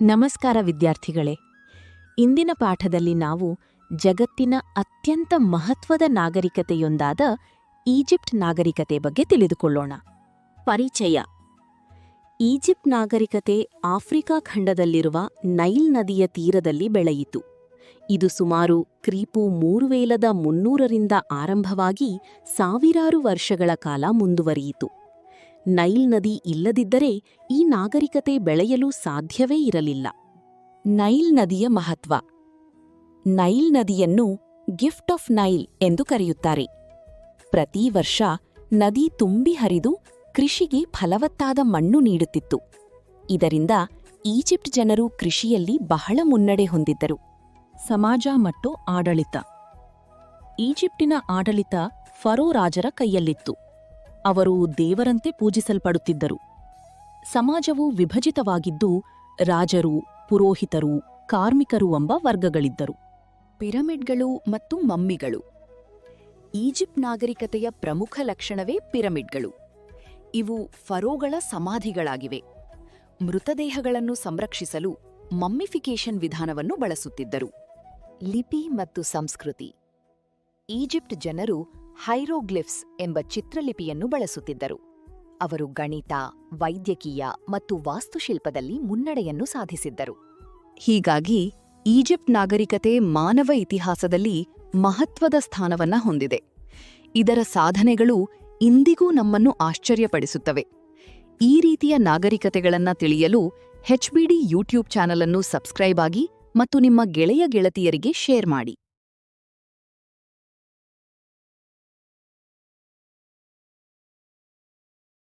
ನಮಸ್ಕಾರ ವಿದ್ಯಾರ್ಥಿಗಳೇ. ಇಂದಿನ ಪಾಠದಲ್ಲಿ ನಾವು ಜಗತ್ತಿನ ಅತ್ಯಂತ ಮಹತ್ವದ ನಾಗರಿಕತೆಯೊಂದಾದ ಈಜಿಪ್ಟ್ ನಾಗರಿಕತೆ ಬಗ್ಗೆ ತಿಳಿದುಕೊಳ್ಳೋಣ. ಪರಿಚಯ. ಈಜಿಪ್ಟ್ ನಾಗರಿಕತೆ ಆಫ್ರಿಕಾ ಖಂಡದಲ್ಲಿರುವ ನೈಲ್ ನದಿಯ ತೀರದಲ್ಲಿ ಬೆಳೆಯಿತು. ಇದು ಸುಮಾರು ಕ್ರಿಪು 3300ರಿಂದ ಆರಂಭವಾಗಿ ಸಾವಿರಾರು ವರ್ಷಗಳ ಕಾಲ ಮುಂದುವರಿಯಿತು. ನೈಲ್ ನದಿ ಇಲ್ಲದಿದ್ದರೆ ಈ ನಾಗರಿಕತೆ ಬೆಳೆಯಲು ಸಾಧ್ಯವೇ ಇರಲಿಲ್ಲ. ನೈಲ್ ನದಿಯ ಮಹತ್ವ. ನೈಲ್ ನದಿಯನ್ನು ಗಿಫ್ಟ್ ಆಫ್ ನೈಲ್ ಎಂದು ಕರೆಯುತ್ತಾರೆ. ಪ್ರತಿ ವರ್ಷ ನದಿ ತುಂಬಿ ಹರಿದು ಕೃಷಿಗೆ ಫಲವತ್ತಾದ ಮಣ್ಣು ನೀಡುತ್ತಿತ್ತು. ಇದರಿಂದ ಈಜಿಪ್ಟ್ ಜನರು ಕೃಷಿಯಲ್ಲಿ ಬಹಳ ಮುನ್ನಡೆ ಹೊಂದಿದ್ದರು. ಸಮಾಜ ಮತ್ತು ಆಡಳಿತ. ಈಜಿಪ್ಟಿನ ಆಡಳಿತ ಫರೋ ರಾಜರ ಕೈಯಲ್ಲಿತ್ತು. ಅವರು ದೇವರಂತೆ ಪೂಜಿಸಲ್ಪಡುತ್ತಿದ್ದರು. ಸಮಾಜವು ವಿಭಜಿತವಾಗಿದ್ದು ರಾಜರು, ಪುರೋಹಿತರು, ಕಾರ್ಮಿಕರು ಎಂಬ ವರ್ಗಗಳಿದ್ದರು. ಪಿರಮಿಡ್ಗಳು ಮತ್ತು ಮಮ್ಮಿಗಳು. ಈಜಿಪ್ಟ್ ನಾಗರಿಕತೆಯ ಪ್ರಮುಖ ಲಕ್ಷಣವೇ ಪಿರಮಿಡ್ಗಳು. ಇವು ಫರೋಗಳ ಸಮಾಧಿಗಳಾಗಿವೆ. ಮೃತದೇಹಗಳನ್ನು ಸಂರಕ್ಷಿಸಲು ಮಮ್ಮಿಫಿಕೇಶನ್ ವಿಧಾನವನ್ನು ಬಳಸುತ್ತಿದ್ದರು. ಲಿಪಿ ಮತ್ತು ಸಂಸ್ಕೃತಿ. ಈಜಿಪ್ಟ್ ಜನರು ಹೈರೋಗ್ಲಿಫ್ಸ್ ಎಂಬ ಚಿತ್ರಲಿಪಿಯನ್ನು ಬಳಸುತ್ತಿದ್ದರು. ಅವರು ಗಣಿತ, ವೈದ್ಯಕೀಯ ಮತ್ತು ವಾಸ್ತುಶಿಲ್ಪದಲ್ಲಿ ಮುನ್ನಡೆಯನ್ನು ಸಾಧಿಸಿದ್ದರು. ಹೀಗಾಗಿ ಈಜಿಪ್ಟ್ ನಾಗರಿಕತೆ ಮಾನವ ಇತಿಹಾಸದಲ್ಲಿ ಮಹತ್ವದ ಸ್ಥಾನವನ್ನ ಹೊಂದಿದೆ. ಇದರ ಸಾಧನೆಗಳು ಇಂದಿಗೂ ನಮ್ಮನ್ನು ಆಶ್ಚರ್ಯಪಡಿಸುತ್ತವೆ. ಈ ರೀತಿಯ ನಾಗರಿಕತೆಗಳನ್ನ ತಿಳಿಯಲು HBD ಯೂಟ್ಯೂಬ್ ಚಾನಲ್ ಅನ್ನು ಸಬ್ಸ್ಕ್ರೈಬ್ ಆಗಿ ಮತ್ತು ನಿಮ್ಮ ಗೆಳೆಯ ಗೆಳತಿಯರಿಗೆ ಶೇರ್ ಮಾಡಿ.